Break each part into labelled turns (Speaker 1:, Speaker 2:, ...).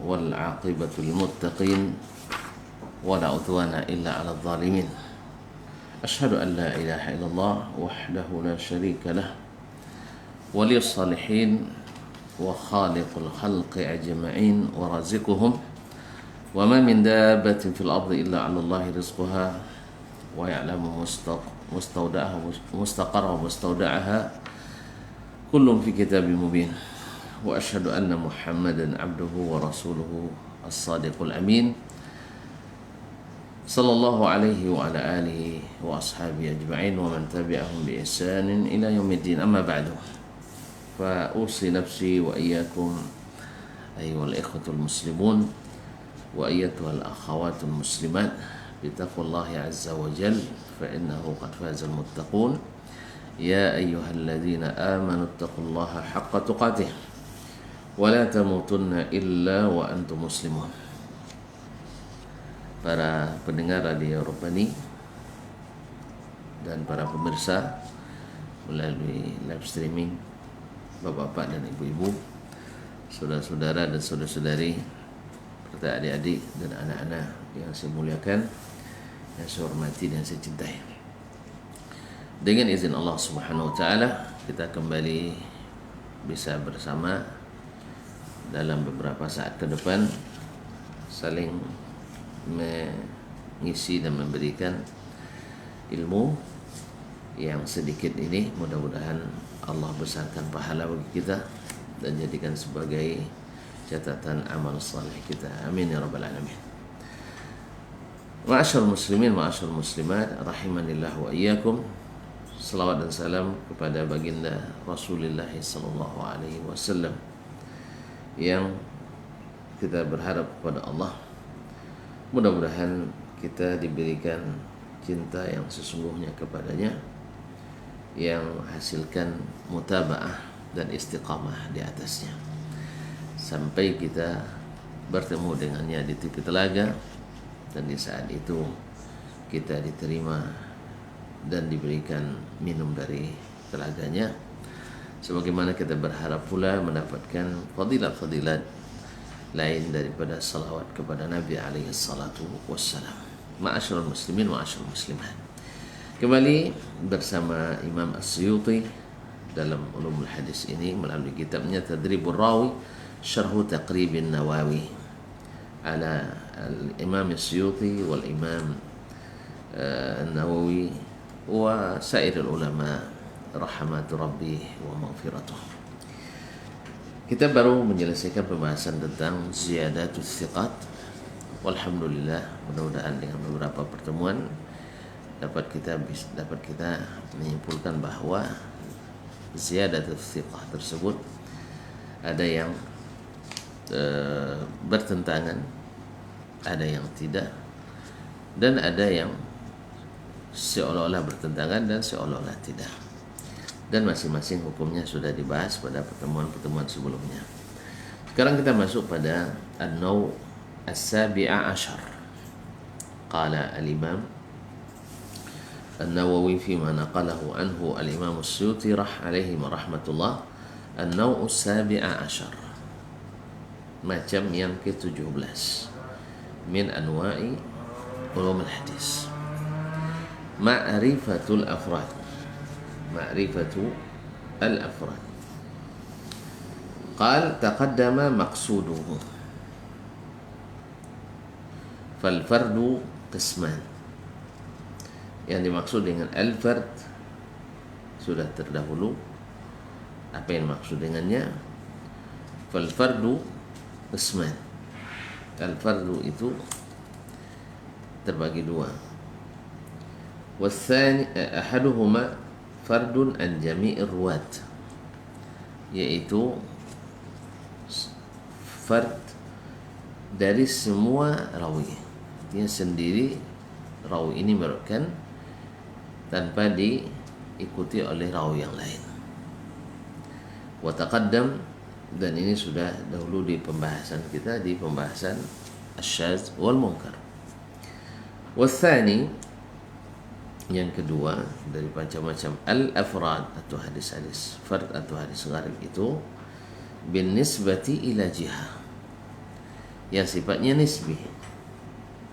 Speaker 1: والعاقبة للمتقين ولا عدوان إلا على الظالمين أشهد أن لا إله إلا الله وحده لا شريك له ولي الصالحين وخالق الخلق أجمعين ورازقهم وما من دابة في الأرض إلا على الله رزقها ويعلم مستقرها ومستودعها كل في كتاب مبين وأشهد أن محمدا عبده ورسوله الصادق الأمين صلى الله عليه وعلى آله وأصحابه أجمعين ومن تبعهم بإحسان إلى يوم الدين أما بعد فأوصي نفسي وإياكم أيها الإخوة المسلمون وأيتها الأخوات المسلمات بتقوى الله عز وجل فإنه قد فاز المتقون يا أيها الذين آمنوا اتقوا الله حق تقاته ولا تموتن إلا وأنتم مسلمون. Para pendengar Radio Rabbani dan para pemirsa melalui live streaming, bapak-bapak dan ibu-ibu, saudara-saudara dan saudara-saudari, serta adik-adik dan anak-anak yang saya muliakan, yang saya hormati dan saya cintai. Dengan izin Allah Subhanahu wa taala, kita kembali bisa bersama dalam beberapa saat ke depan saling mengisi dan memberikan ilmu yang sedikit ini. Mudah-mudahan Allah besarkan pahala bagi kita dan jadikan sebagai catatan amal saleh kita. Amin ya rabbal alamin. Ma'asyarul muslimin, ma'asyarul muslimat, rahimanillah wa iyyakum. Salawat dan salam kepada baginda Rasulullah sallallahu alaihi wasallam yang kita berharap kepada Allah mudah-mudahan kita diberikan cinta yang sesungguhnya kepadanya, yang hasilkan mutabaah dan istiqamah di atasnya sampai kita bertemu dengannya di tepi telaga, dan di saat itu kita diterima dan diberikan minum dari telaganya, sebagaimana kita berharap pula mendapatkan fadilat-fadilat lain daripada salawat kepada Nabi alaihi salatu wassalam. Ma'asyarul muslimin, ma'asyarul muslimat, kembali bersama Imam As-Suyuti dalam ulumul hadis ini melalui kitabnya Tadribur Rawi Syarhu Taqribin Nawawi ala al-Imam As-Suyuti wal Imam An-Nawawi wa sairul ulama rahmatu rabbi wa maghfiratuh. Kita baru menyelesaikan pembahasan tentang ziyadatus thiqat. Walhamdulillah, mudah-mudahan dengan beberapa pertemuan dapat kita menyimpulkan bahwa ziyadatus thiqah tersebut ada yang bertentangan, ada yang tidak, dan ada yang seolah-olah bertentangan dan seolah-olah tidak. Dan masing-masing hukumnya sudah dibahas pada pertemuan-pertemuan sebelumnya. Sekarang kita masuk pada an-naw' as-sabi'a ashar. Qala al-imam An-Nawawi fima naqalahu anhu al-imam As-Suyuti alaihi rahmatullah, an-naw' as-sabi'a ashar, macam yang ke-17 min anwa'i ulum al-hadis, ma'rifatul afrad. Ma'rifatu al-afrad. Qal taqaddama maqsuduhu fal fardu qisman. Yang dimaksud dengan al-fard sudah terdahulu. Apa yang maksud dengannya? Fal fardu qisman. Al-fardu itu terbagi dua. Wathani ahaduhuma fardun an jami'ir ruwat, yaitu fard dari semua rawi. Dia sendiri rawi ini merupakan tanpa diikuti oleh rawi yang lain. Wa taqaddam, dan ini sudah dahulu di pembahasan kita, di pembahasan asyaz wal munkar. Wathani, yang kedua dari macam-macam al-afrad atau hadis-hadis fard atau hadis gharib itu bin nisbati ila jihah, yang sifatnya nisbi,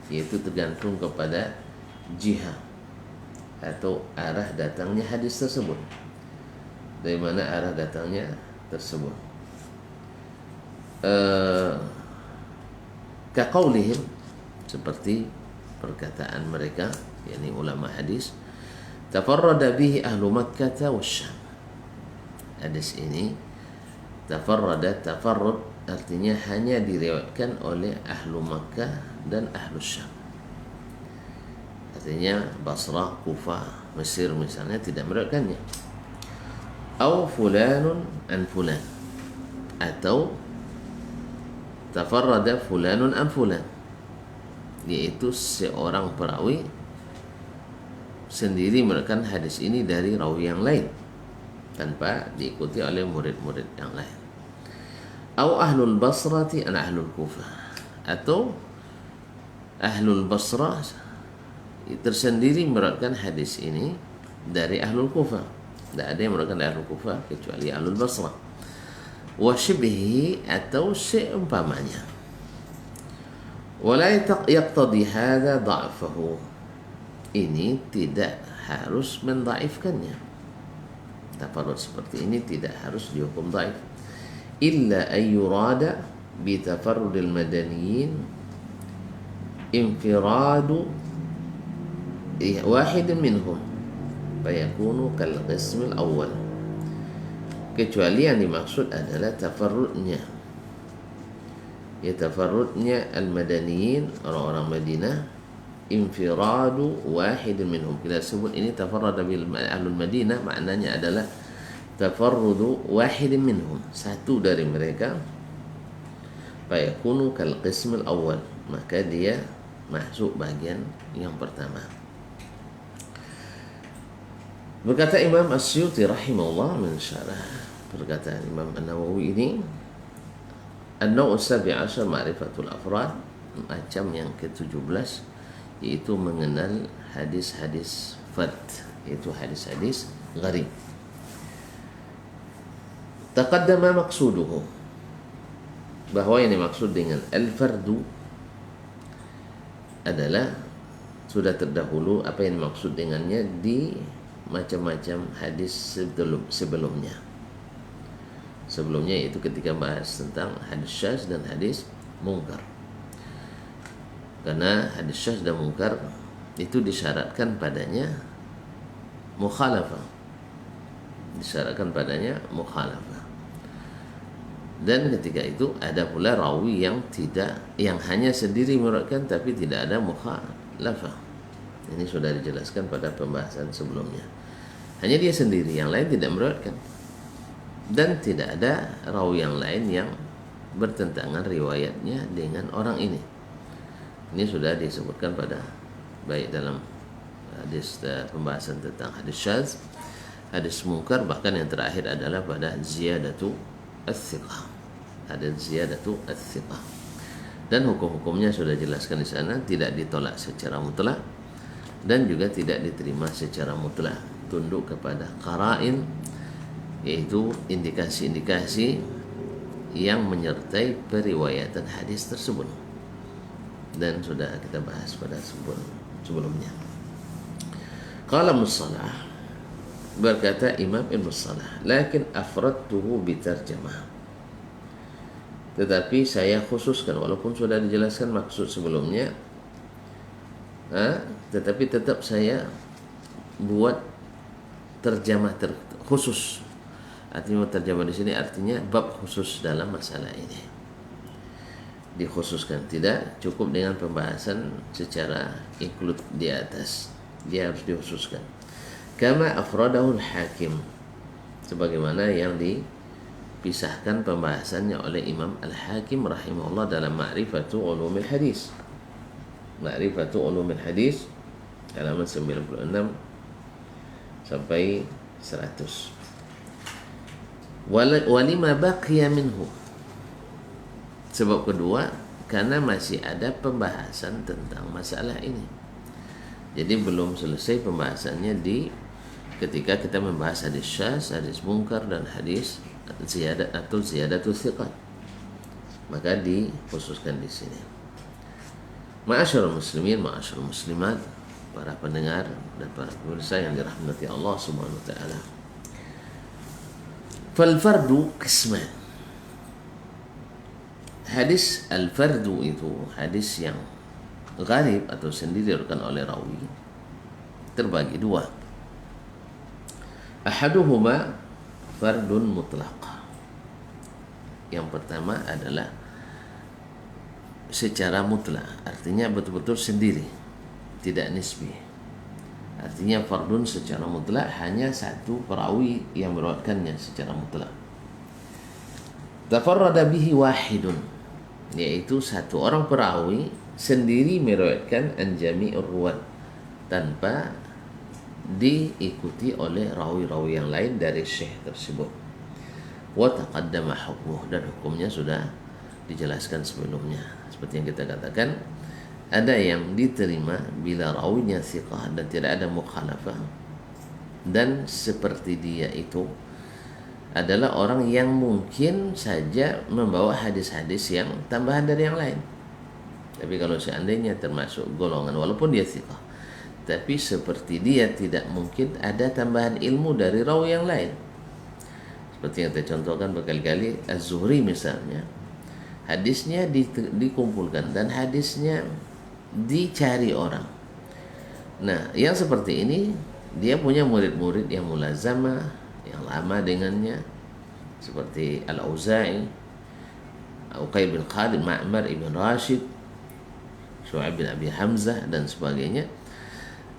Speaker 1: yaitu tergantung kepada jihah atau arah datangnya hadis tersebut, dari mana arah datangnya tersebut. Kaqaulihim, seperti perkataan mereka, yakni ulama hadis, tafarrada bihi ahlu Makkah wasyam. Hadis ini tafarrud artinya hanya diriwayatkan oleh ahlu Makkah dan ahlu Syam. Artinya Basrah, Kufah, Mesir misalnya tidak meriwayatkannya. Au fulanun an fulan, atau tafarrada fulanun an fulan, yaitu seorang perawi sendiri meriwayatkan hadis ini dari rawi yang lain tanpa diikuti oleh murid-murid yang lain. Au ahlul Basrati an ahlul Kufah, atau ahlul Basrah tersendiri meriwayatkan hadis ini dari ahlul Kufah. Tidak ada yang meriwayatkan dari ahlul Kufah kecuali ahlul Basrah. Wa shibhihi, atau seumpamanya. Wala yaqtadi hadza dha'fahu, ini tidak harus mendhaifkannya. Tafarrud seperti ini tidak harus dihukum dhaif. Illa ayyurada bi tafarrudil madaniyin infiradu wahidin minhum fayakunu kal qismil awal, kecuali yang dimaksud adalah tafarrudnya, ya tafarrudnya al-madaniyin, orang-orang Madinah, infiradu wahidin minhum. Kita sebut ini tafarrada bil ahlul Madinah, maknanya adalah tafarrudu wahidin minhum, satu dari mereka, fayakunu kal qismil awal, maka dia masuk bagian yang pertama. Berkata Imam As-Suyuti rahimahullah mensyarah perkataan Imam An-Nawawi ini, An-Naw' as-Sabi'ashar ma'rifatul afrad, macam yang ke-17, yaitu mengenal hadis-hadis fard, yaitu hadis-hadis gharib. Taqaddama maqsuduhu, bahwa yang dimaksud dengan al-fardu adalah sudah terdahulu apa yang dimaksud dengannya di macam-macam hadis sebelumnya. Sebelumnya itu ketika bahas tentang hadis syadz dan hadis mungkar. Karena hadis syadz dan mungkar itu disyaratkan padanya mukhalafah. Disyaratkan padanya mukhalafah. Dan ketika itu ada pula rawi yang hanya sendiri meriwayatkan tapi tidak ada mukhalafah. Ini sudah dijelaskan pada pembahasan sebelumnya. Hanya dia sendiri, yang lain tidak meriwayatkan. Dan tidak ada rawi yang lain yang bertentangan riwayatnya dengan orang ini. Ini sudah disebutkan pada baik dalam hadis pembahasan tentang hadis syadz, hadis mungkar, bahkan yang terakhir adalah pada ziyadatu ats-tsiqah. Ada ziyadatu ats-tsiqah. Dan hukum-hukumnya sudah dijelaskan di sana, tidak ditolak secara mutlak dan juga tidak diterima secara mutlak, tunduk kepada qara'in, yaitu indikasi-indikasi yang menyertai periwayatan hadis tersebut. Dan sudah kita bahas pada sebelumnya. Qala Ibnu Salah, berkata Imam Ibnu Salah, lakin afradtuhu bitarjamah, tetapi saya khususkan, walaupun sudah dijelaskan maksud sebelumnya, tetapi tetap saya buat terjemah khusus. Artinya terjemah di sini artinya bab khusus dalam masalah ini. Dikhususkan, tidak cukup dengan pembahasan secara include di atas, dia harus dikhususkan. Kama afradahul hakim, sebagaimana yang dipisahkan pembahasannya oleh Imam Al-Hakim rahimahullah dalam Ma'rifatu Ulumil Hadis. Ma'rifatu Ulumil Hadis halaman 96 sampai 100. Walima baqiya minhu, sebab kedua, karena masih ada pembahasan tentang masalah ini. Jadi belum selesai pembahasannya ketika kita membahas hadis syadz, hadis mungkar, dan hadis ziyadah atau ziyadatul thiqat. maka dikhususkan di sini. Ma'asyiral muslimin, ma'asyiral muslimat, para pendengar dan para pemirsa yang dirahmati Allah Subhanahu wa taala. Fal fardu qisman. Hadis al-fardu itu hadis yang gharib atau sendiri diriwayatkan oleh rawi terbagi dua. Ahaduhuma fardun mutlaq. Yang pertama adalah secara mutlak, artinya betul-betul sendiri, tidak nisbi. Artinya fardun secara mutlak hanya satu perawi yang meriwayatkannya secara mutlak. Tafarrada bihi wahidun, yaitu satu orang perawi sendiri meriwayatkan an jami'ur ruwat tanpa diikuti oleh rawi-rawi yang lain dari syekh tersebut. Wa taqaddama hukmuh, dan hukumnya sudah dijelaskan sebelumnya. Seperti yang kita katakan, ada yang diterima bila rawinya thiqah dan tidak ada mukhalafah, dan seperti dia itu adalah orang yang mungkin saja membawa hadis-hadis yang tambahan dari yang lain. Tapi kalau seandainya termasuk golongan, walaupun dia thiqah, tapi seperti dia tidak mungkin ada tambahan ilmu dari rawi yang lain. Seperti yang kita contohkan berkali-kali, Az-Zuhri misalnya, hadisnya dikumpulkan dan hadisnya dicari orang. Nah, yang seperti ini dia punya murid-murid yang mulazamah, yang lama dengannya, seperti Al-Auza'i, Uqayl bin Khalid, Ma'mar ibn Rashid, Syu'aib bin Abi Hamzah, dan sebagainya.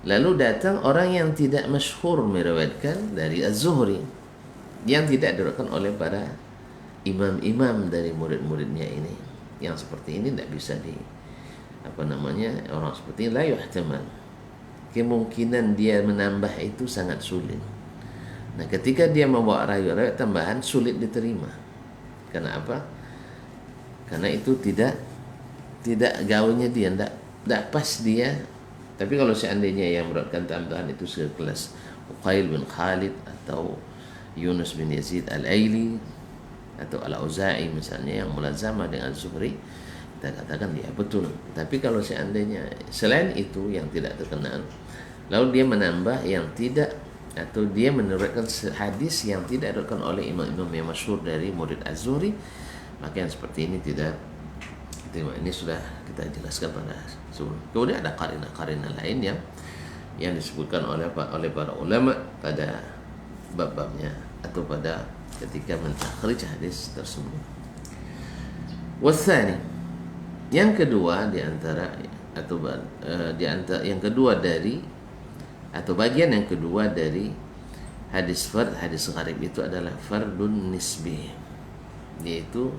Speaker 1: Lalu datang orang yang tidak masyhur meriwayatkan dari Az-Zuhri, yang tidak diriwayatkan oleh para imam-imam dari murid-muridnya ini. Yang seperti ini tidak bisa orang seperti ini la yuhtamal. Kemungkinan dia menambah itu sangat sulit. Nah, ketika dia membawa riwayat tambahan, sulit diterima. Karena apa? Karena itu tidak gaulnya dia, tidak pas dia. Tapi kalau seandainya yang meriwayatkan tambahan itu sekelas Uqayl bin Khalid atau Yunus bin Yazid Al-Aili atau Al-Auza'i misalnya yang mulazamah dengan Zuhri, kita katakan ya betul. Tapi kalau seandainya selain itu yang tidak terkenal, lalu dia menambah yang tidak, atau dia meneriwayatkan hadis yang tidak diriwayatkan oleh imam-imam yang masyhur dari murid Az-Zuhri, maka yang seperti ini tidak diterima. Ini sudah kita jelaskan pada sebelum. Kemudian ada karina-karina lain yang disebutkan oleh para ulama pada bab-babnya atau pada ketika mentakhrij hadis tersebut. Wasani, yang kedua di antara yang kedua dari atau bagian yang kedua dari hadis gharib itu adalah fardun nisbi, yaitu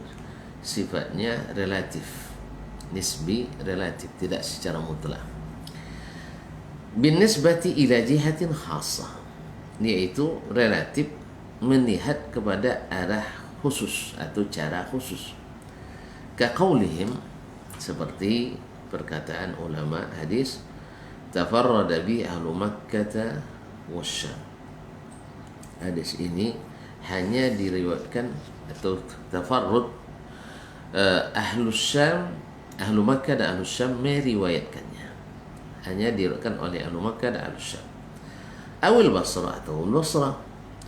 Speaker 1: sifatnya relatif, nisbi relatif, tidak secara mutlak. Bin nisbati ila jihatin khassah, yaitu relatif melihat kepada arah khusus atau cara khusus. Kaqaulihim, seperti perkataan ulama hadis, tafarrada bi ahlu Makkah wasyam. Hadis ini hanya diriwayatkan atau tafarrud ahlu Syam, ahlu Makkah dan ahlu Syam meriwayatkannya. Hanya diriwayatkan oleh ahlu Makkah dan ahlu Syam. Awil Basrah atau Basrah,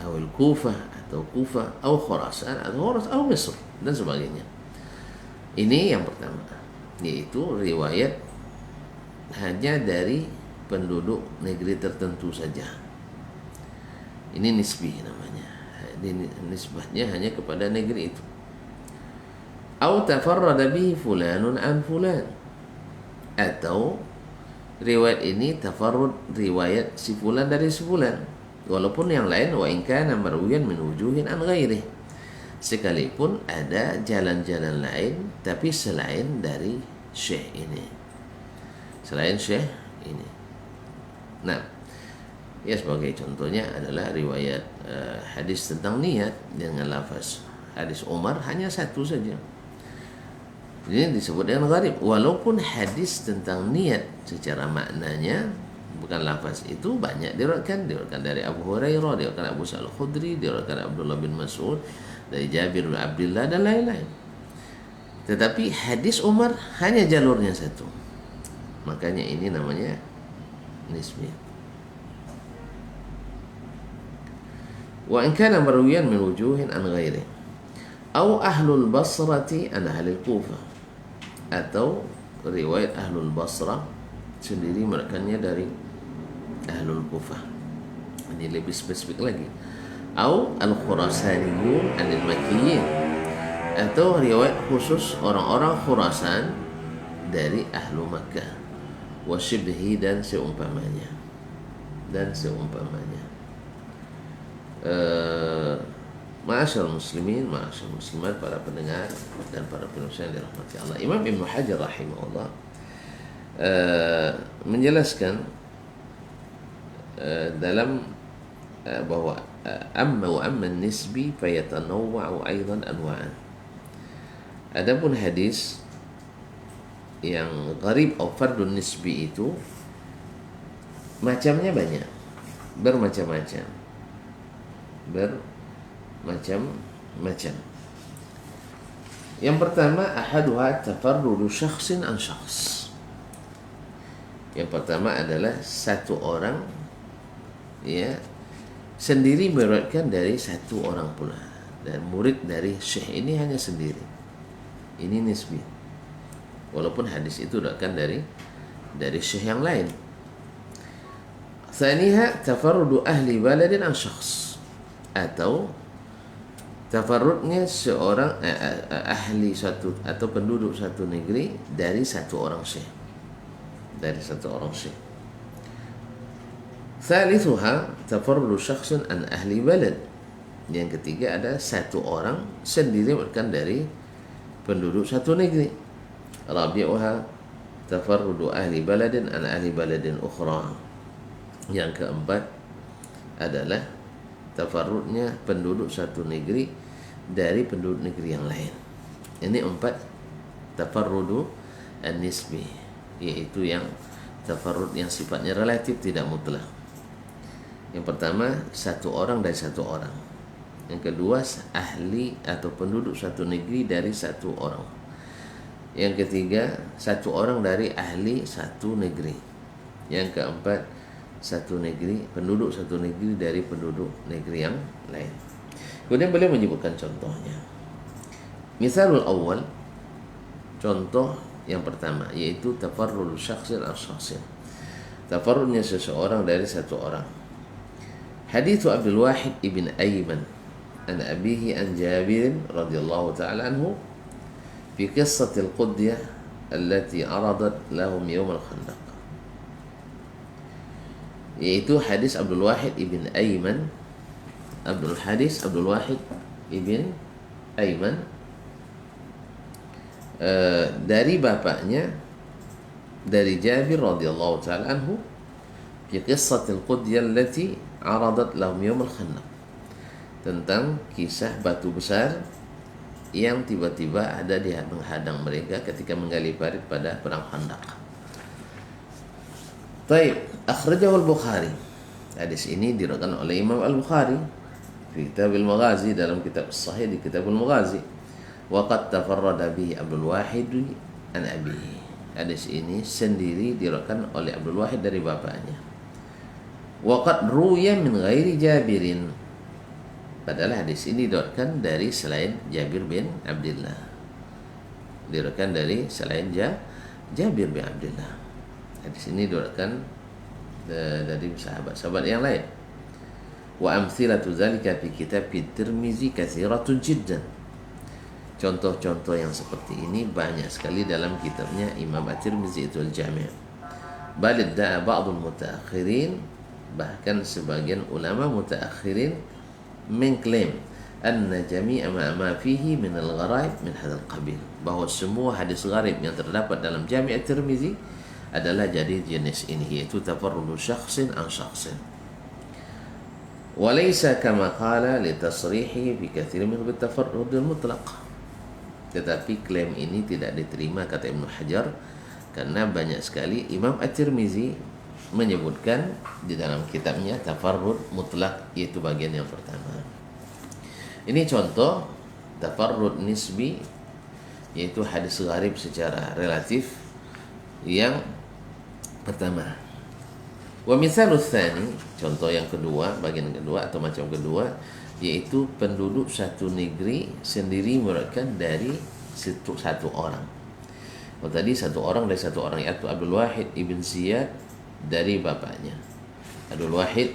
Speaker 1: awil Kufah atau Kufah, atau Khurasan atau Misr, dan sebagainya. Ini yang pertama, yaitu riwayat hanya dari penduduk negeri tertentu saja. Ini nisbi namanya. Ini nisbahnya hanya kepada negeri itu. Au tafarrada bihi fulanun an fulan, atau riwayat ini tafarrud riwayat si fulan dari si fulan, walaupun yang lain wa in kana marwiyan min wujuhin an ghairihi, sekalipun ada jalan-jalan lain tapi selain dari syekh ini, selain syekh ini. Nah, ya sebagai contohnya adalah riwayat hadis tentang niat dengan lafaz hadis Umar hanya satu saja. Ini disebut dengan gharib, walaupun hadis tentang niat secara maknanya bukan lafaz itu banyak diriwayatkan dari Abu Hurairah, diriwayatkan Abu Sa'id Al-Khudri, diriwayatkan Abdullah bin Mas'ud, dari Jabir bin Abdullah dan lain-lain. Tetapi hadis Umar hanya jalurnya satu. Makanya ini namanya nisbi. Wa in kana marwiyan min wujuhin an ghairi. Au ahlul Basrati an ahlil Kufah. Atau riwayat ahlul Basrah sendiri merekannya dari ahlul Kufah. Ini lebih spesifik lagi. Au al-Khurasaniyun anil Makkiyin. Atau riwayat khusus orang-orang Khurasan dari ahlu Makkah. Wa shibhi dan seumpamanya. Ma'asyarul muslimin, ma'asyarul muslimat, para pendengar dan para pemirsa yang dirahmati Allah. Imam Ibnu Hajar rahimahullah menjelaskan dalam bahwa amma nisbi fayatanawwa'u aidan anwa'an. Adapun hadis yang gharib atau fardun nisbi itu macamnya banyak, bermacam-macam. Yang pertama, ahaduha tafarrudu syakhsin an syakhs. Yang pertama adalah satu orang sendiri meriwayatkan dari satu orang pula, dan murid dari syekh ini hanya sendiri. Ini nisbi. Walaupun hadis itu diriwayatkan dari syekh yang lain. Tsaniha tafarrudu ahli baladin an syakhs, atau tafarrudnya seorang ahli satu atau penduduk satu negeri dari satu orang syekh. Thalithuha tafarrudu syakhsun an ahli balad. Yang ketiga ada satu orang sendiri bukan dari penduduk satu negeri. Rabi'uha tafarrudu ahli baladin an ahli baladin ukhra. Yang keempat adalah tafarrudnya penduduk satu negeri dari penduduk negeri yang lain. Ini empat tafarrudu an-nisbi, yaitu yang tafarrud yang sifatnya relatif, tidak mutlak. Yang pertama, satu orang dari satu orang. Yang kedua, ahli atau penduduk satu negeri dari satu orang. Yang ketiga, satu orang dari ahli satu negeri. Yang keempat, satu negeri, penduduk satu negeri dari penduduk negeri yang lain. Kemudian beliau menyebutkan contohnya. Misalul awal, contoh yang pertama, yaitu tafarrud syakhsin an syakhsin. Tafarrudnya seseorang dari satu orang. Hadits Abdul Wahid ibn Ayman an abihi an Jabir radhiyallahu ta'ala anhu fi qissatil Qudyah allati aradat lahum yawm al-Khandaq. Yaitu hadis Abdul Wahid ibn Ayman, Abdul Wahid ibn Ayman dari bapaknya, dari Jabir radhiyallahu ta'ala anhu, fi qissatil Qudyah allati aradat lahum yawm al-Khandaq, tentang kisah batu besar yang tiba-tiba ada di menghadang mereka ketika menggali parit pada perang Khandaq. Taib, akhrajahu al-Bukhari. Hadis ini diriwayatkan oleh Imam Al-Bukhari fi Kitab al-Maghazi, dalam kitab Sahih di Kitab al-Maghazi. Wa qad tafarrada bihi Abdul Wahid an abihi. Hadis ini sendiri diriwayatkan oleh Abdul Wahid dari bapaknya. Wa qad ruya min ghairi Jabirin. Padahal hadis ini diriwayatkan dari selain Jabir bin Abdullah. Diriwayatkan dari selain Jabir bin Abdullah. Hadis ini diriwayatkan dari sahabat-sahabat yang lain. Wa amthilatu dzalika fi kitab Tirmizi katsiratun jiddan. Contoh-contoh yang seperti ini banyak sekali dalam kitabnya Imam At-Tirmizi, itu Al-Jami'. Bal idda'a ba'dul mutaakhirin, bahkan sebagian ulama mutaakhirin mengklaim anna jami'a ma fihi min al-gharaib min hadzal qabil, bahwa semua hadis gharib yang terdapat dalam Jami' At-Tirmizi adalah jadi jenis ini, yaitu tafarrudu syakhsin an syakhsin. Wa laysa kama qala li tasrihi bi katsir min at-tafarrud al-mutlaq. Tetapi klaim ini tidak diterima, kata Ibnu Hajar, karena banyak sekali Imam At-Tirmizi menyebutkan di dalam kitabnya tafarrud mutlak, yaitu bagian yang pertama. Ini contoh tafarrud nisbi yaitu hadis gharib secara relatif yang pertama. Wa mitsalus tsani, contoh yang kedua, bagian kedua atau macam kedua, yaitu penduduk satu negeri sendiri merupakan dari satu orang. Oh, tadi satu orang dari satu orang, yaitu Abdul Wahid ibn Ziyad dari bapaknya. Abdul Wahid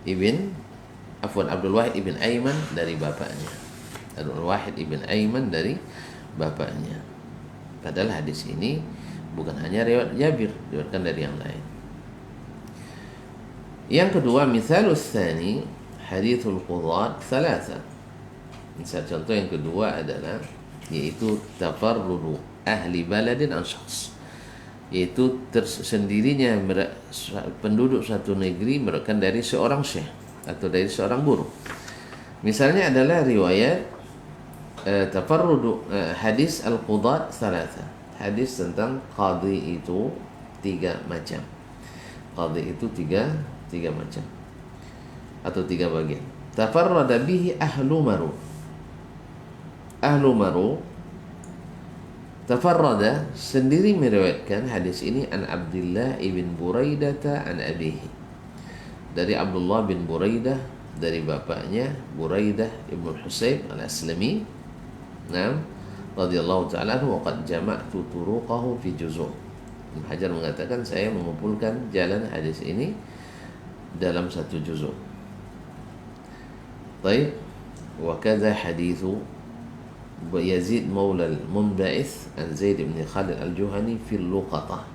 Speaker 1: ibn Aiman dari bapaknya. Abdul Wahid ibn Aiman dari bapaknya. Padahal hadis ini bukan hanya riwayat Jabir, diriwayatkan dari yang lain. Yang kedua, mitsalus tsani hadithul qudat thalatha. Misal contoh yang kedua adalah yaitu tafarrudu ahli baladin an syakhs, yaitu tersendirinya penduduk suatu negeri merupakan dari seorang syekh atau dari seorang guru. Misalnya adalah riwayat tafarrudu hadis al-qudat thalatha. Hadis tentang qadhi itu tiga macam. Qadhi itu tiga macam atau tiga bagian. Tafarrada bihi ahlu maru. Ahlu maru tafarrada sendiri meriwayatkan hadis ini an Abdullah ibn Buraidah an abihi. Dari Abdullah bin Buraidah dari bapaknya Buraidah ibn Husayb al-Aslami. Naam, radhiyallahu ta'ala anhu, wa qad jama'tu turuqahu fi juzu'. Ibnu Hajar mengatakan saya mengumpulkan jalan hadis ini dalam satu juzuk. Baik, wa kadza hadithu Yazid maula al-Munba'ith an Zaid bin Khalid al-Juhani fi al-Luqatah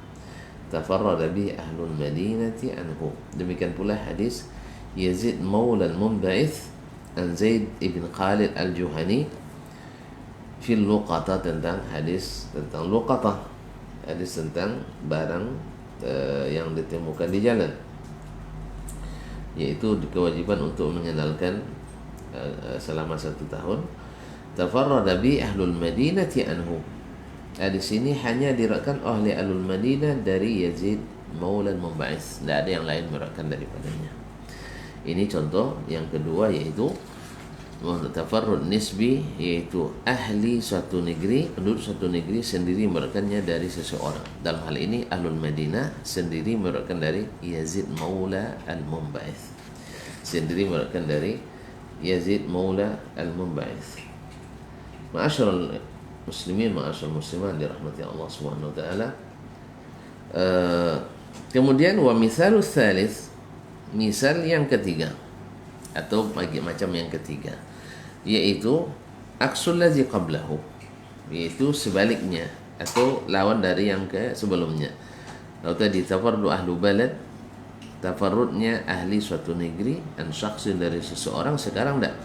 Speaker 1: tafarrada bihi ahlul Madinati anhu. Demikian pula hadis Yazid maula al-Munba'ith an Zaid bin Khalid al-Juhani fi al-Luqatah, tentang hadis tentang Luqatah, hadis tentang barang yang ditemukan di jalan, yaitu kewajiban untuk mengenalkan selama 1 tahun. Tafarrada bi ahlul Madinati anhu. Di sini hanya diriwayatkan oleh ahlul Madinah dari Yazid maula al-Munba'its, tidak ada yang lain meriwayatkan daripadanya. Ini contoh yang kedua, yaitu tafarrud nisbi, yaitu ahli suatu negeri, penduduk suatu negeri sendiri meriwayatkannya dari seseorang. Dalam hal ini ahlul Madinah sendiri meriwayatkan dari Yazid maula al-Munba'its, sendiri meriwayatkan dari Yazid maula al-Munba'its. Ma'asyiral muslimin, ma'asyiral muslimat dirahmati Allah Subhanahu wa taala. Kemudian wa mitsalus tsalits, misal yang ketiga atau macam yang ketiga, yaitu aksul ladzi qablahu, yaitu sebaliknya atau lawan dari yang ke sebelumnya. Kalau tadi tafarrudu ahlu balad, tafarrudnya ahli suatu negeri, an syakhsin dari seseorang, sekarang enggak,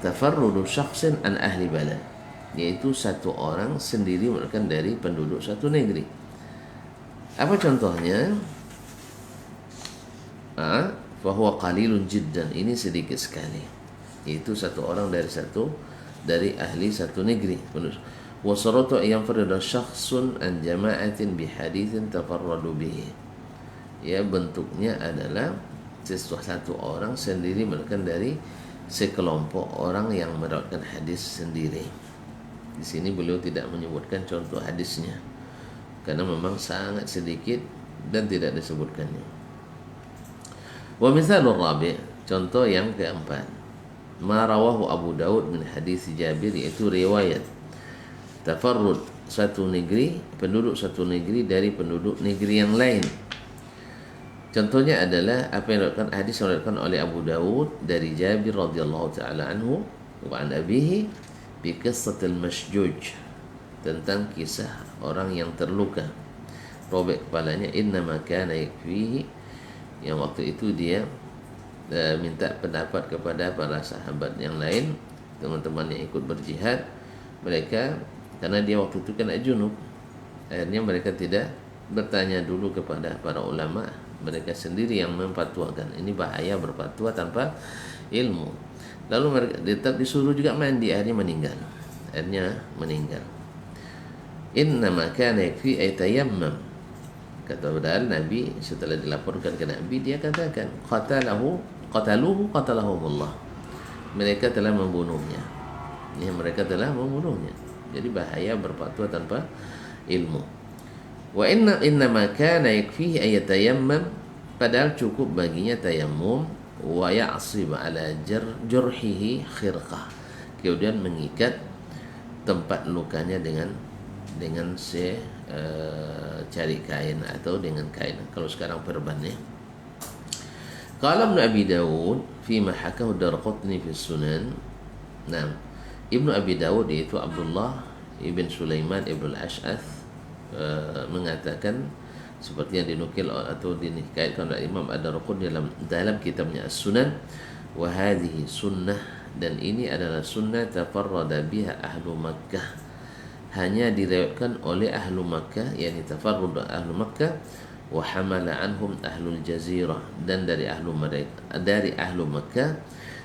Speaker 1: tafarrudu syakhsin an ahli balad, yaitu satu orang sendiri merupakan dari penduduk satu negeri. Apa contohnya? Fahuwa qalilun jiddan, ini sedikit sekali, yaitu satu orang dari ahli satu negeri. Wa saratu yanfarida syakhsun an jama'atin bihaditsin tafarradu bihi. Ya, bentuknya adalah satu orang sendiri merupakan dari sekelompok orang yang meriwayatkan hadis sendiri. Di sini beliau tidak menyebutkan contoh hadisnya karena memang sangat sedikit dan tidak disebutkannya. Wa mitsalur rabi', contoh yang keempat, ma rawahu Abu Daud min hadis Jabir, yaitu riwayat tafarrud satu negeri, penduduk satu negeri dari penduduk negeri yang lain. Contohnya adalah apa yang diriwayatkan hadis yang diriwayatkan oleh Abu Daud dari Jabir radhiyallahu taala anhu wa an abihi bi qissatil masjuj, tentang kisah orang yang terluka, robek kepalanya. Innama kana yakfihi, yang waktu itu dia minta pendapat kepada para sahabat yang lain, teman-teman yang ikut berjihad. Mereka, karena dia waktu itu kena junub, akhirnya mereka tidak bertanya dulu kepada para ulama, mereka sendiri yang memfatwakan. Ini bahaya berfatwa tanpa ilmu. Lalu mereka tetap disuruh juga mandi, akhirnya meninggal. Innama kana yakfi ay tayammam. Kata padahal Nabi setelah dilaporkan ke Nabi, dia katakan qatalahumullah, mereka telah membunuhnya. Ini mereka telah membunuhnya. Jadi bahaya berfatwa tanpa ilmu. Wa inna ma kana yakfihi ayatayammam, padahal cukup baginya tayammum, wa ya'sib ala jurhihi khirqah, kemudian mengikat tempat lukanya dengan cari kain atau dengan kain. Kalau sekarang perban ya. Qala Ibnu Abi Dawud fi ma hakahu Darqutni fi Sunan. Nah, Ibnu Abi Dawud yaitu Abdullah ibn Sulaiman ibn al-Ash'ath mengatakan seperti yang dinukil atau dikaitkan oleh Imam Ad-Darqutni dalam kitabnya As-Sunan, wa hadhihi sunnah, dan ini adalah sunnah tafarrada biha ahlu Makkah, hanya diriwayatkan oleh ahlu Makkah, yakni tafarrud ahlu Makkah, wa hamala anhum ahlul jazirah, dan dari ahlu Makkah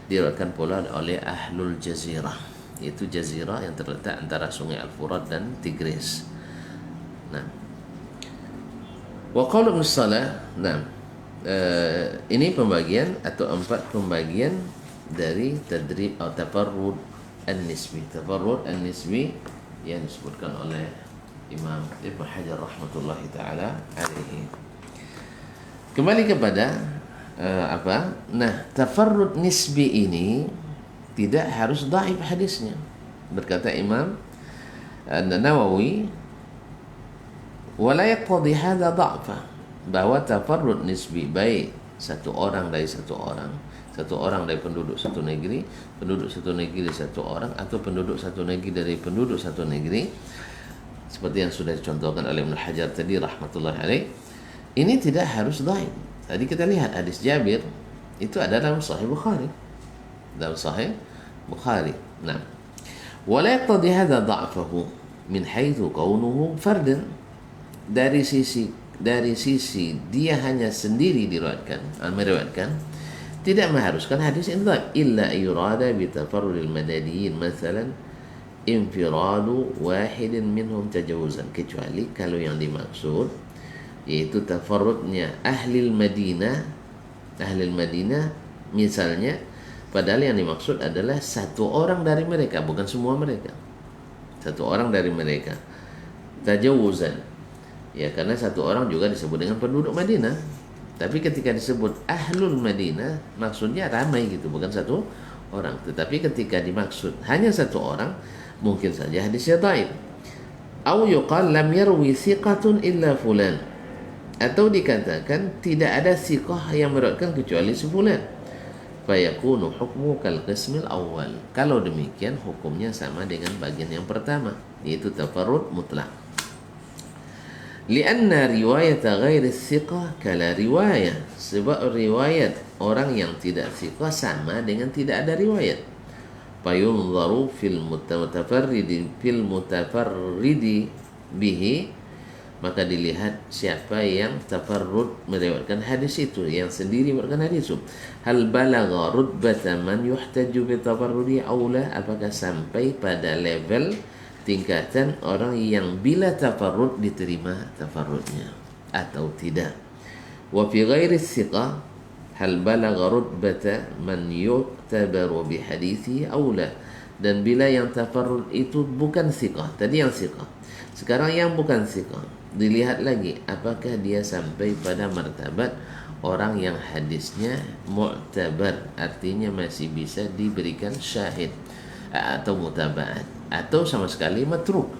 Speaker 1: diriwayatkan pula oleh ahlul jazirah, yaitu jazirah yang terletak antara sungai Al-Furat dan Tigris. Nah, wa qala Ibnu Salah, nah, ini pembagian atau 4 pembagian dari tadrib atau tafarrud an-nisbi. Tafarrud an-nisbi yang disebutkan oleh Imam Ibnu Hajar rahmatullahi taala alaihi. Kembali kepada apa? Nah, tafarrud nisbi ini tidak harus dhaif hadisnya. Berkata Imam An-Nawawi, wala yaqtadi hadza dha'fa, bahwa tafarrud nisbi baik satu orang dari satu orang dari penduduk satu negeri satu orang, atau penduduk satu negeri dari penduduk satu negeri, seperti yang sudah dicontohkan oleh Ibnu Hajar tadi rahmatullahi alaih, ini tidak harus dhaif. Tadi kita lihat hadis Jabir itu ada dalam Sahih Bukhari, Nah, wala yaqtadi hadza dha'fahu min haitsu kaunuhu fardan, dari sisi dia hanya sendiri meriwayatkan, tidak mengharuskan hadis ini dhaif, illa yurada bi tafarrudil madaniyin mathalan infiradu wahidin minhum tajawuzan, kecuali kalau yang dimaksud yaitu tafarrudnya ahli Madinah misalnya, padahal yang dimaksud adalah satu orang dari mereka, bukan semua mereka, satu orang dari mereka, tajawuzan ya, karena satu orang juga disebut dengan penduduk Madinah, tapi ketika disebut ahlul Madinah maksudnya ramai gitu, bukan satu orang. Tetapi ketika dimaksud hanya satu orang, mungkin saja hadisnya dhaif. Au yuqal lam yarwi thiqatun illa fulan, atau dikatakan tidak ada thiqah yang meriwayatkan kecuali si fulan, fayakunu hukmu kal qismil awal. Kalau demikian hukumnya sama dengan bagian yang pertama, yaitu tafarrud mutlak. Lianna riwayat ghairi thiqah kala riwayah, sebab riwayat orang yang tidak thiqah sama dengan tidak ada riwayat. Fayunzaru fil mutafarridi bihi, maka dilihat siapa yang tafarrud meriwayatkan hadis itu, yang sendiri meriwayatkan hadis itu. Hal balagha rutbata man yuhtaju bi tafarrudi aula, apakah sampai pada level tingkatan orang yang bila tafarrud diterima tafarrudnya atau tidak. Wa fi ghairi thiqah hal balagha rutbata man yu'tabaru bi hadithi aula, dan bila yang tafarrud itu bukan thiqah, tadi yang thiqah, sekarang yang bukan thiqah, dilihat lagi apakah dia sampai pada martabat orang yang hadisnya mu'tabar, artinya masih bisa diberikan syahid atau mutaba'at, atau sama sekali matruk.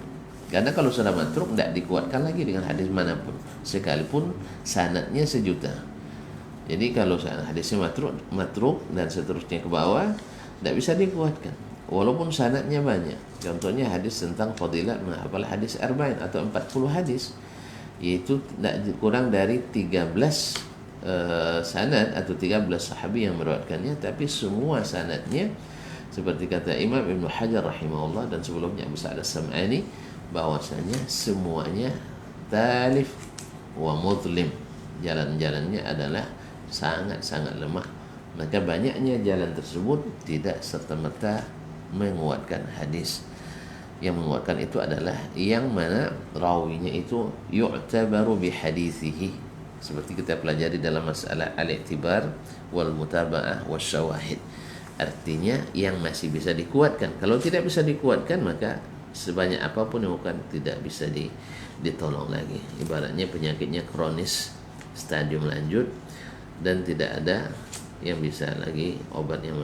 Speaker 1: Karena kalau sudah matruk tidak dikuatkan lagi dengan hadis manapun, sekalipun sanadnya sejuta. Jadi kalau hadisnya matruk dan seterusnya ke bawah, tidak bisa dikuatkan walaupun sanadnya banyak. Contohnya hadis tentang fadilat menghafal hadis arba'in atau 40 hadis, yaitu tidak kurang dari 13 sanad atau 13 sahabi yang meriwayatkannya, tapi semua sanadnya seperti kata Imam Ibnu Hajar rahimahullah dan sebelumnya Abu Sa'ad As-Sam'ani, bahwasanya semuanya talif wa mudlim, jalan-jalannya adalah sangat-sangat lemah. Maka banyaknya jalan tersebut tidak serta-merta menguatkan hadis. Yang menguatkan itu adalah yang mana rawinya itu yu'tabaru bi hadithihi, seperti kita pelajari dalam masalah al-i'tibar wal mutaba'ah wasyawahid. Artinya yang masih bisa dikuatkan. Kalau tidak bisa dikuatkan, maka sebanyak apapun yang bukan tidak bisa ditolong lagi. Ibaratnya penyakitnya kronis, stadium lanjut, dan tidak ada yang bisa lagi obat yang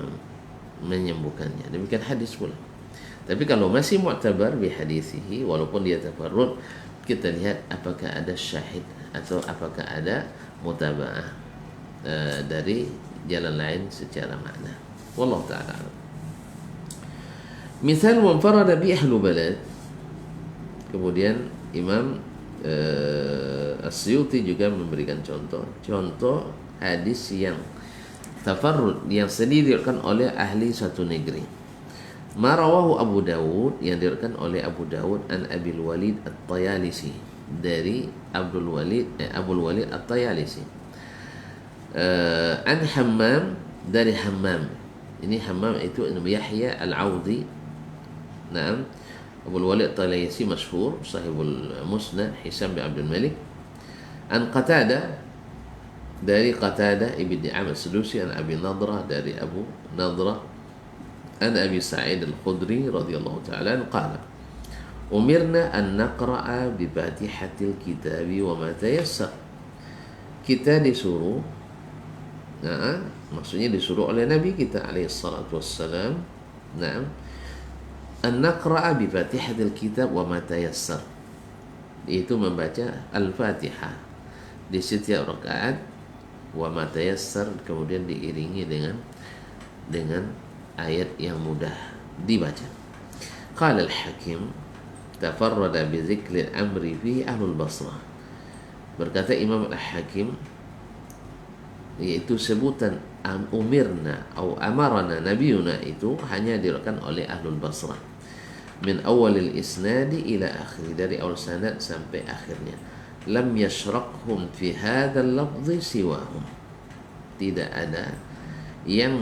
Speaker 1: menyembuhkannya. Demikian hadis pula. Tapi kalau masih mu'tabar bi hadisihi, walaupun dia tafarrud, kita lihat apakah ada syahid atau apakah ada mutaba'ah dari jalan lain secara makna. Wallahu ta'ala. Misal munfarada bi ahlu balad. Kemudian Imam As-Suyuti juga memberikan contoh hadis yang tafarrud, yang sendiri diriwayatkan oleh ahli satu negeri. Ma rawahu Abu Dawud, yang diriwayatkan oleh Abu Dawud an Abil Walid At-Tayalisi, dari Abul Walid At-Tayalisi. An Hammam, dari Hammam. Ini Hammam itu Ibnu Yahya Al-Audi. Naam. Abul Walid At-Tayalisi masyhur, sahibul Musnad, Hisam bin Abdul Malik. An Qatada, dari Qatada ibn Di'am As-Sadusi, an Abi Nadrah, dari Abu Nadrah, an Abi Sa'id Al-Khudri radhiyallahu ta'ala qala umirna an naqra'a bi fatihatil kitabi wa ma tayassar. Kita disuruh, maksudnya disuruh oleh Nabi kita alaihi salatu wassalam, an naqra'a bi fatihatil kitab wa ma tayassar, itu membaca Al-Fatihah di setiap rakaat, wa ma tayassar, kemudian diiringi dengan ayat yang mudah dibaca. Qala Al-Hakim tafarrada bi dzikri al-amri fi ahlul Basrah. Berkata Imam Al-Hakim, yaitu sebutan umirna atau amarana nabiyuna itu hanya diriwayatkan oleh ahlul Basrah. Min awalil isnadi ila akhir, dari awal sanad sampai akhirnya. Lam yashraqhum fi hadzal lafzi siwahum. Tidak ada yang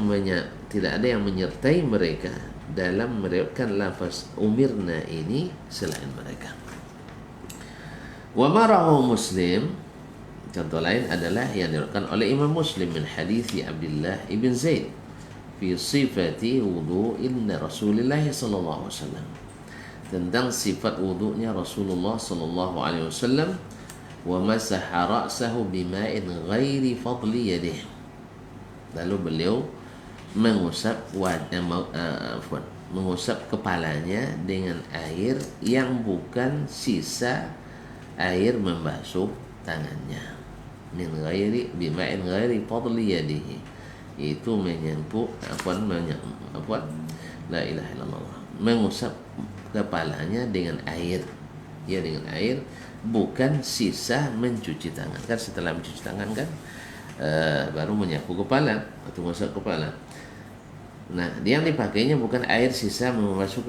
Speaker 1: menyertai mereka dalam meriwayatkan lafaz umirna ini selain mereka. Wa marahu Muslim, contoh lain adalah yang diriwayatkan oleh Imam Muslim min hadits Abdullah ibn Zaid fi sifati wudu'in Rasulullah sallallahu alaihi wasallam, tentang sifat wudu'nya Rasulullah sallallahu alaihi wasallam. Wa masaha ra'sahu bima'in ghairi fadli yadihi, lalu beliau mengusap kepalanya dengan air yang bukan sisa air membasuh tangannya. Min ghairi bima'in ghairi fadli yadihi, itu menyentuh la ilaha illallah, mengusap kepalanya dengan air, ya dengan air, bukan sisa mencuci tangan. Kan setelah mencuci tangan kan baru menyapu kepala atau mengusap kepala. Nah, yang dipakainya bukan air sisa membasuh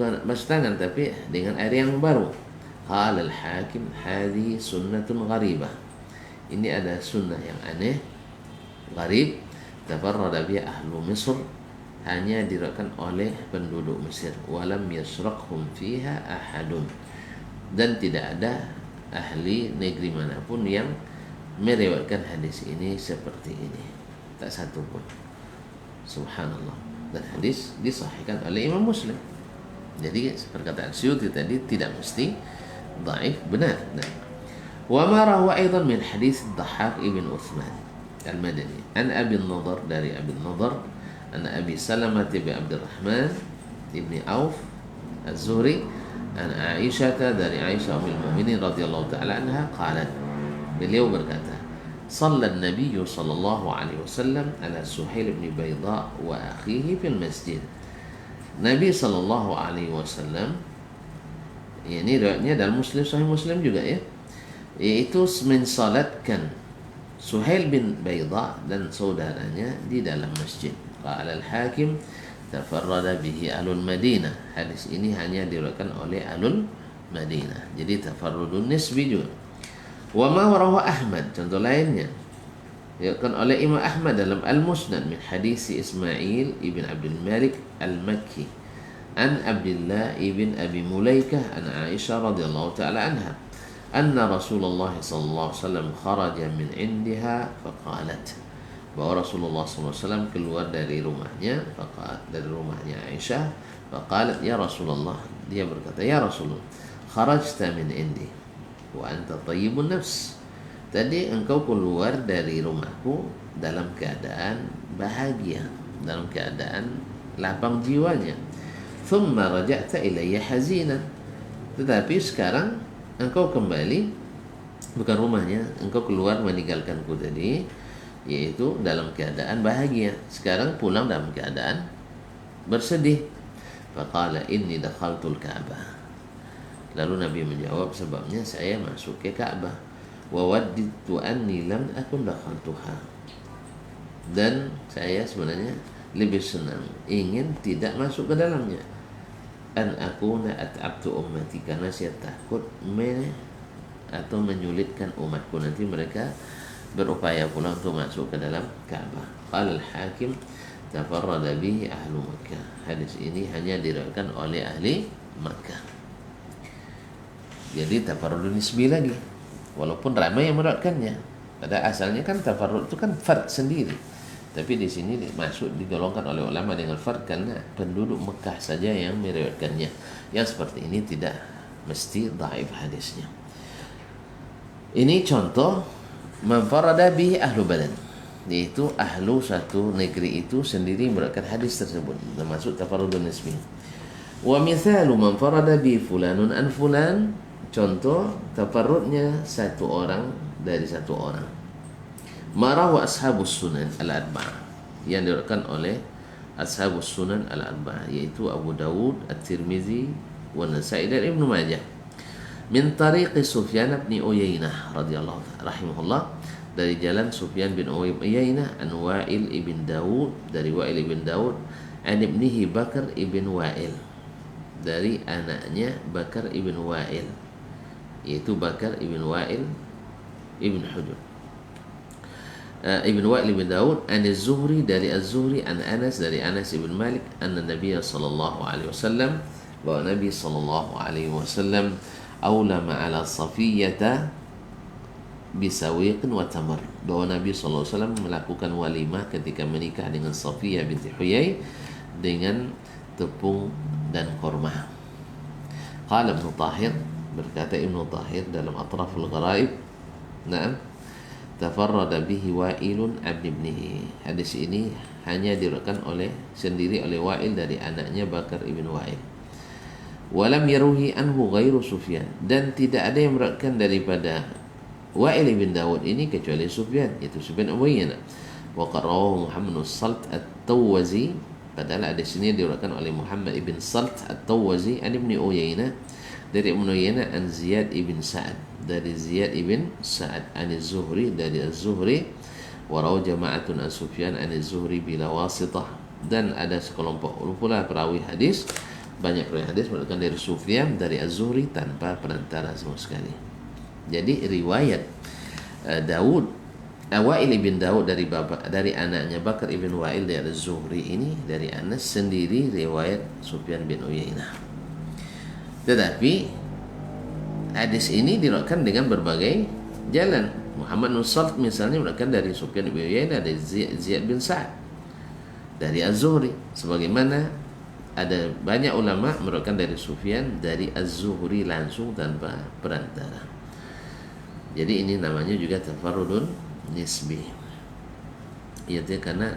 Speaker 1: tangan, tapi dengan air yang baru. Qala Al-Hakim hadhihi sunnatun gharibah. Ini ada sunnah yang aneh, gharib, tafarrada biha ahlu Misr, hanya diriwayatkan oleh penduduk Mesir. Walam yasraqhum fiha ahadun, dan tidak ada ahli negeri manapun yang meriwayatkan hadis ini seperti ini, tak satu pun. Subhanallah. Dan hadis disahihkan oleh Imam Muslim. Jadi perkataan Suyuti tadi tidak mesti dhaif, benar. Nah, wa ma rawa aidan min hadis Dhahhak ibn Uthman Al-Madani an Abi Nadhr, dari Abi Nadhr, an Abi Salamah bin Abdurrahman ibn Auf Az-Zuhri, an Aisyah, dari Aisyah ummul mukminin radhiyallahu taala anha qalat, beliau berkata, Shalla an-nabiy sallallahu alaihi wasallam ala Suhail bin Bayda wa akhihi fil masjid. Nabi sallallahu alaihi wasallam, ini riwayatnya dalam Muslim, Sahih Muslim juga ya, yaitu mensalatkan Suhail bin Bayda dan saudaranya di dalam masjid. Qala Al-Hakim tafarrada bihi ahlul Madinah. Hadis ini hanya diriwayatkan oleh ahlul Madinah. Jadi tafarrudun nisbi juga. Wa ma warahu Ahmad, contoh lainnya diriwayatkan oleh Imam Ahmad dalam Al-Musnad min hadis Ismail ibn Abdul Malik Al-Makki an Abdullah ibn Abi Mulaikah an Aisyah radhiyallahu ta'ala anha anna Rasulullah sallallahu alaihi wasallam kharaja min indiha faqalat, bahwa Rasulullah SAW keluar dari rumahnya, dari rumahnya Aisyah. Faqalat ya Rasulullah, dia berkata, ya Rasulullah, kharajta min indi wa anta tayyibun nafs. Tadi engkau keluar dari rumahku dalam keadaan bahagia, dalam keadaan lapang jiwanya. Thumma raja'ta ilayya hazinan. Tetapi sekarang engkau kembali, bukan rumahnya, engkau keluar meninggalkanku tadi, yaitu dalam keadaan bahagia. Sekarang pulang dalam keadaan bersedih. Faqala inni dakhaltul Ka'bah. Lalu Nabi menjawab, sebabnya saya masuk ke Ka'bah. Wa waddidtu anni lam akun dakhaltuha. Dan saya sebenarnya lebih senang, ingin tidak masuk ke dalamnya. An akuna at'abtu ummati, karena saya takut atau menyulitkan umatku, nanti mereka berupaya pula untuk masuk ke dalam Ka'bah. Qala al-Hakim tafarrada bihi ahlu Makkah. Hadis ini hanya diriwayatkan oleh ahli Makkah. Jadi tafarrud nisbi lagi, walaupun ramai yang meriwayatkannya. Pada asalnya kan tafarrud itu kan fard sendiri, tapi di sini masuk digolongkan oleh ulama dengan fard karena penduduk Mekah saja yang meriwayatkannya. Yang seperti ini tidak mesti dhaif hadisnya. Ini contoh manfarada bihi ahlu balad, yaitu ahlu satu negeri itu sendiri meriwayatkan hadis tersebut, termasuk tafarrudun nisbi. Wa mithalu manfarada bihi fulanun an fulan, contoh tafarrudnya satu orang dari satu orang. Marahu ashabus sunan al-arba'ah, yang diriwayatkan oleh ashabus sunan al-arba'ah, yaitu Abu Dawud, At-Tirmizi, wa Nasa'i dan Ibnu Majah. Min tariqi Sufyan bin Uyainah radhiyallahu ta'ala rahimahullah, dari jalan Sufyan bin Uyainah an Wa'il ibn Dawud, dari Wa'il ibn Dawud, an ibnihi Bakar ibn Wa'il, dari anaknya Bakar ibn Wa'il, yaitu Bakar ibn Wa'il ibn Hujur. Ibn Wa'il ibn Dawud an Az-Zuhri, dari Az-Zuhri an Anas, dari Anas ibn Malik, anna Nabiy sallallahu alaihi wasallam, bahwa Nabi sallallahu alaihi wasallam aulama ala Safiyyata bisawiqin wa tamar, bahwa Nabi sallallahu alaihi wasallam melakukan walimah ketika menikah dengan Safiyyah binti Huyai dengan tepung dan korma. Qala Ibnu Tahir, berkata Ibnu Tahir dalam Atraful Gharaib, na'am, tafarrada bihi Wa'ilun abd ibnihi. Hadis ini hanya diriwayatkan sendiri oleh Wa'il dari anaknya Bakar ibn Wa'il. Walam yaruhi anhu ghairu Sufyan, dan tidak ada yang meriwayatkan daripada Wa'il ibn Dawud ini kecuali Sufyan, yaitu Sufyan Umayyah. Wa qarawahu Muhammad bin Salt at-Tawazi, padahal hadis ini diriwayatkan oleh Muhammad ibn Salt at-Tawazi an Ibnu Uyainah, dari Ibnu Uyainah an Ziyad ibn Sa'ad, dari Ziyad ibn Sa'ad an Az-Zuhri, dari Az-Zuhri. Wa rawa jama'atun an Sufyan an Az-Zuhri bila wasitah, dan ada sekelompok pula perawi hadis, banyak perawi hadis meriwayatkan dari Sufyan dari Az-Zuhri tanpa perantara sama sekali. Jadi riwayat Wa'il ibn Dawud dari anaknya Bakar ibn Wa'il dari Az-Zuhri ini dari Anas sendiri riwayat Sufyan bin Uyainah. Tetapi hadis ini diriwayatkan dengan berbagai jalan. Muhammad bin Salt misalnya meriwayatkan dari Sufyan bin Uyainah, dari Ziyad bin Sa'ad, dari Az-Zuhri, sebagaimana ada banyak ulama meriwayatkan dari Sufyan dari Az-Zuhri langsung tanpa perantara. Jadi ini namanya juga tafarrudun nisbi. Yaitu karena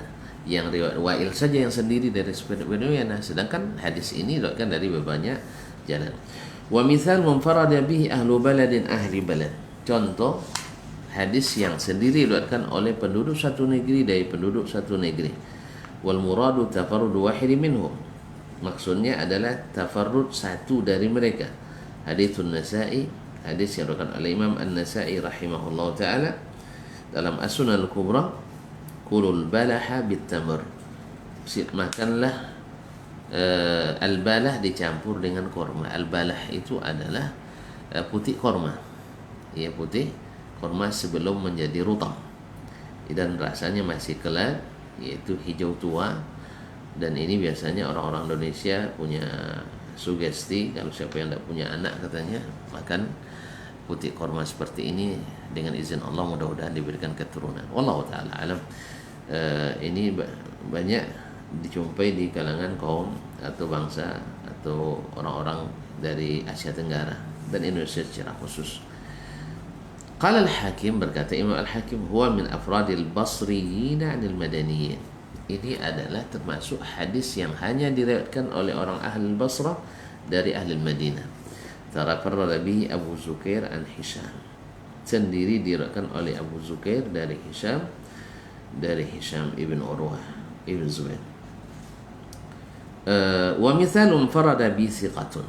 Speaker 1: yang riwayat Wa'il saja yang sendiri dari Sufyan bin Uyainah, sedangkan hadis ini diriwayatkan dari banyak jalan. Wa mithal munfarada bihi ahlu baladin ahli balad, contoh hadis yang sendiri diriwayatkan oleh penduduk satu negeri dari penduduk satu negeri. Wal muradu tafarrudu wahid minhum, maksudnya adalah tafarrud satu dari mereka. Haditsun Nasa'i, hadis yang diriwayatkan oleh Imam An-Nasa'i rahimahullah taala dalam As-Sunan Al-Kubra, kulul balaha bitamr, makanlah al-balah dicampur dengan korma. Al-balah itu adalah putih korma, ya, putih korma sebelum menjadi rutam, dan rasanya masih kelat, yaitu hijau tua. Dan ini biasanya orang-orang Indonesia punya sugesti, kalau siapa yang tidak punya anak katanya makan putih korma seperti ini, dengan izin Allah mudah-mudahan diberikan keturunan. Wallahu taala alam. Ini banyak dijumpai di kalangan kaum atau bangsa atau orang-orang dari Asia Tenggara dan Indonesia secara khusus. Qala al-Hakim, berkata Imam al-Hakim, huwa min afradil basriyin 'anil madaniyin. Ini adalah termasuk hadis yang hanya diriwayatkan oleh orang ahli Basrah dari ahli Madinah. Tafarrada bihi Abu Zukair an Hisham. Sendiri diriwayatkan oleh Abu Zukair dari Hisham ibn Urwah ibn Zubair. Wa mithalun farada bi thiqatun.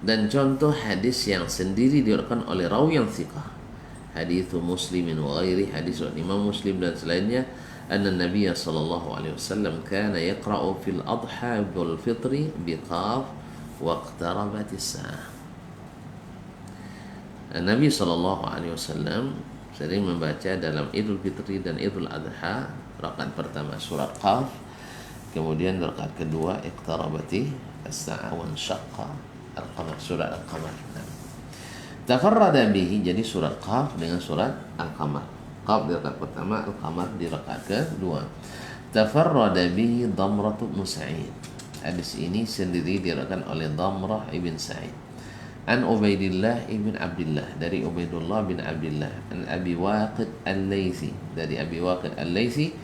Speaker 1: Dan contoh hadis yang sendiri diriwayatkan oleh rawi yang thiqah. Hadits Muslimin wa ghairi, hadis Imam Muslim dan selainnya, anna Nabiy sallallahu alaihi wasallam kana yaqra'u fil adha wal fitri biqaf wa iqtarabatis saah. Nabi sallallahu alaihi wasallam sering membaca dalam Idul Fitri dan Idul Adha, rakaat pertama surat Qaf, kemudian rakaat kedua iqtarabati as-sa'a wa syaqqa al-qamar, surat al-qamar. Tafarrada bihi, jadi surat Qaf dengan surat al-qamar. Qaf di rakaat pertama, al-qamar di rakaat kedua. Tafarrada bihi Damrah bin Sa'id. Hadis ini sendiri diriwayatkan oleh Damrah ibn Sa'id. An Ubaidillah ibn Abdullah, dari Ubaidullah bin Abdullah. An Abi Waqid al-Laythi, dari Abi Waqid al-Laythi.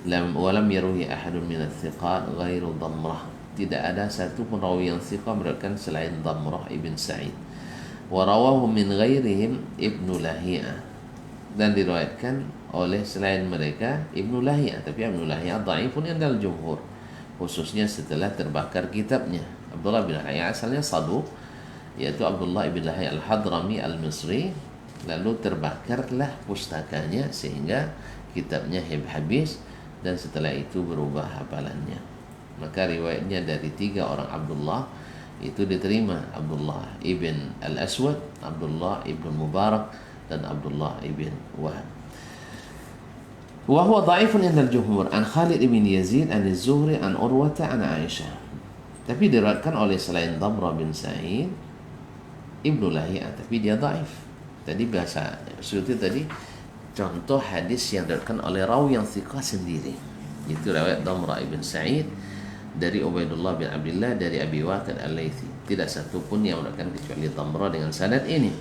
Speaker 1: Walam yaruhi ahadun min al-thiqat ghairu Damrah. Tidak ada satu pun rawi yang thiqah meriwayatkan selain Damrah ibn Sa'id. Wa rawahu min ghairihim Ibnu Lahiyah, dan diriwayatkan oleh selain mereka Ibnu Lahiyah, tapi Ibnu Lahiyah dhaifun indal jumhur, khususnya setelah terbakar kitabnya. Abdullah bin Lahiyah asalnya saduq, yaitu Abdullah bin Lahiyah al-Hadrami al-Misri, lalu terbakarlah pustakanya sehingga kitabnya habis, dan setelah itu berubah hafalannya. Maka riwayatnya dari 3 orang Abdullah itu diterima, Abdullah ibn al-Aswad, Abdullah ibn Mubarak, dan Abdullah ibn Wahab. Wa huwa dhaifun inda al-jumhur an Khalid ibn Yazid an az-Zuhri an Urwata an Aisyah. Tapi diriwayatkan oleh selain Damrah bin Sa'id Ibnu Lahiyah, tapi dia dhaif. Tadi bahasa Suyuti tadi contoh hadis yang diriwayatkan oleh rawi yang thiqah sendiri. Itu riwayat Damrah ibn Sa'id dari Ubaidullah bin Abdullah dari Abi Waqid al-Laythi. Tidak satu pun yang meriwayatkan kecuali Damrah dengan sanad ini.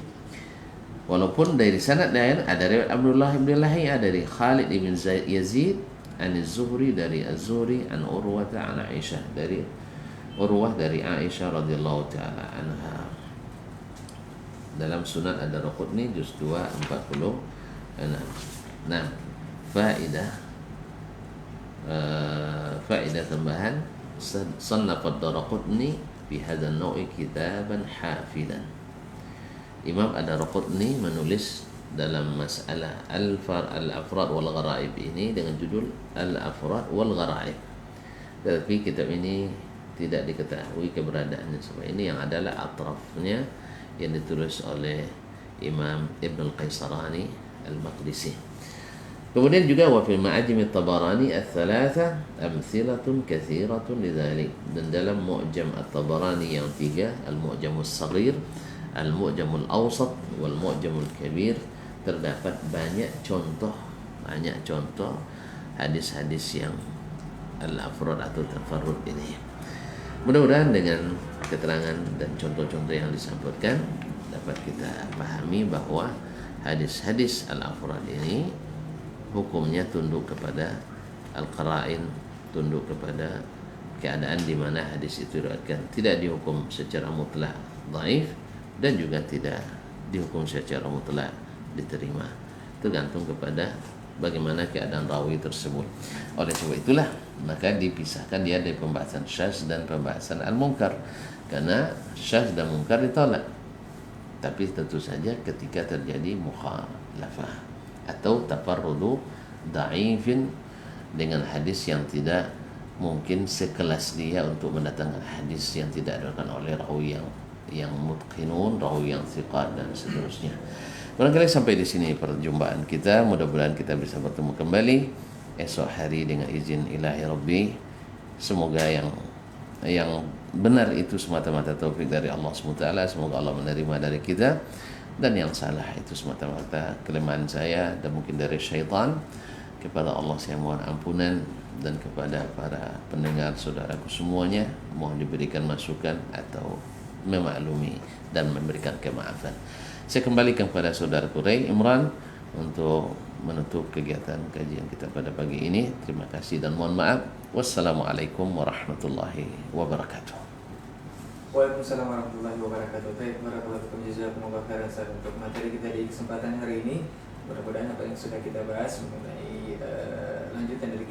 Speaker 1: Walaupun dari sanad lain ada riwayat Abdullah bin Lahiyah dari Khalid ibn Yazid an az-Zuhri, dari az-Zuhri an Urwah an Aisyah, dari Urwah dari Aisyah radhiyallahu taala anha. Dalam Sunan Ad-Darqutni juz 2 46. Nah, faedah tambahan, sannaf ad-Darqutni fi hadzal nawi kitaban hafilan. Imam Ad-Darqutni menulis dalam masalah al-afrad wal gharaib ini dengan judul al-afrad wal gharaib. Tetapi kitab ini tidak diketahui keberadaannya sampai ini, yang adalah atrafnya yang ditulis oleh Imam Ibn al-Qaisarani al-Maqdisi. Kemudian juga wa fil ma'ajim at-Tabarani ats-tsalatsa amthilatun katsiratun lidzalik. Dan dalam Mu'jam at-Tabarani yang 3, al-Mu'jam as-Saghir, al-Mu'jam al-Awsat wal Mu'jam al-Kabir, terdapat banyak contoh hadis-hadis yang al-afrad atau tafarrud ini. Mudah-mudahan dengan keterangan dan contoh-contoh yang disebutkan dapat kita pahami bahwa hadis-hadis al-afrad ini hukumnya tunduk kepada al-qara'in, tunduk kepada keadaan di mana hadis itu diriwayatkan. Tidak dihukum secara mutlak dhaif dan juga tidak dihukum secara mutlak diterima. Tergantung kepada bagaimana keadaan rawi tersebut. Oleh sebab itulah maka dipisahkan dia dari pembahasan syadz dan pembahasan al-munkar, karena syadz dan munkar ditolak. Tapi tentu saja ketika terjadi mukhalafah atau tafarrudu dhaifin dengan hadis yang tidak mungkin sekelas dia untuk mendatangkan hadis yang tidak diriwayatkan oleh rawi yang mutqinun, rawi yang thiqat dan seterusnya. Barangkali sampai di sini perjumpaan kita. Mudah-mudahan kita bisa bertemu kembali esok hari dengan izin ilahi Rabbi. Semoga yang benar itu semata-mata taufik dari Allah SWT. Semoga Allah menerima dari kita, dan yang salah itu semata-mata kelemahan saya dan mungkin dari syaitan. kepada Allah saya mohon ampunan, dan kepada para pendengar saudaraku semuanya mohon diberikan masukan atau memaklumi dan memberikan kemaafan. Saya kembalikan kepada saudaraku Ray Imran untuk menutup kegiatan kajian kita pada pagi ini. Terima kasih dan mohon maaf. Wassalamualaikum warahmatullahi wabarakatuh.
Speaker 2: Waalaikumsalam warahmatullahi wabarakatuh. Baik, barakallahu fikum, jazakumullah khairan untuk materi kita di kesempatan hari ini. Mudah-mudahan apa yang sudah kita bahas mengenai lanjutan dari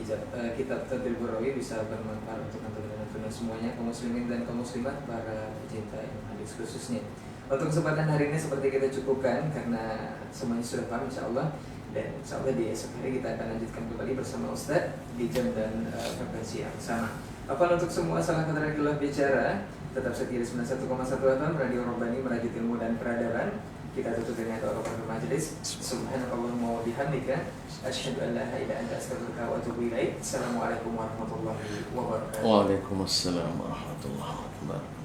Speaker 2: kitab Tadribur Rawi bisa bermanfaat untuk antum dan antum semuanya, kaum muslimin dan kaum muslimat, para pecinta ilmu hadis khususnya. Untuk kesempatan hari ini seperti kita cukupkan karena semuanya sudah paham insyaallah, dan insyaallah di esok hari kita akan lanjutkan kembali bersama Ustadz di jam dan frekuensi yang sama. Apa untuk semua salah kata dan khilaf bicara, tetap setia di 91,1 Radio Rabbani, merajut ilmu dan peradaban. Kita tutup dengan doa kepada majelis. Subhanallahumma wa bihamdika, asyhadu an la ilaha illa anta, astaghfiruka wa atubu ilaik. Assalamualaikum warahmatullahi wabarakatuh.
Speaker 1: Waalaikumsalam warahmatullahi wabarakatuh.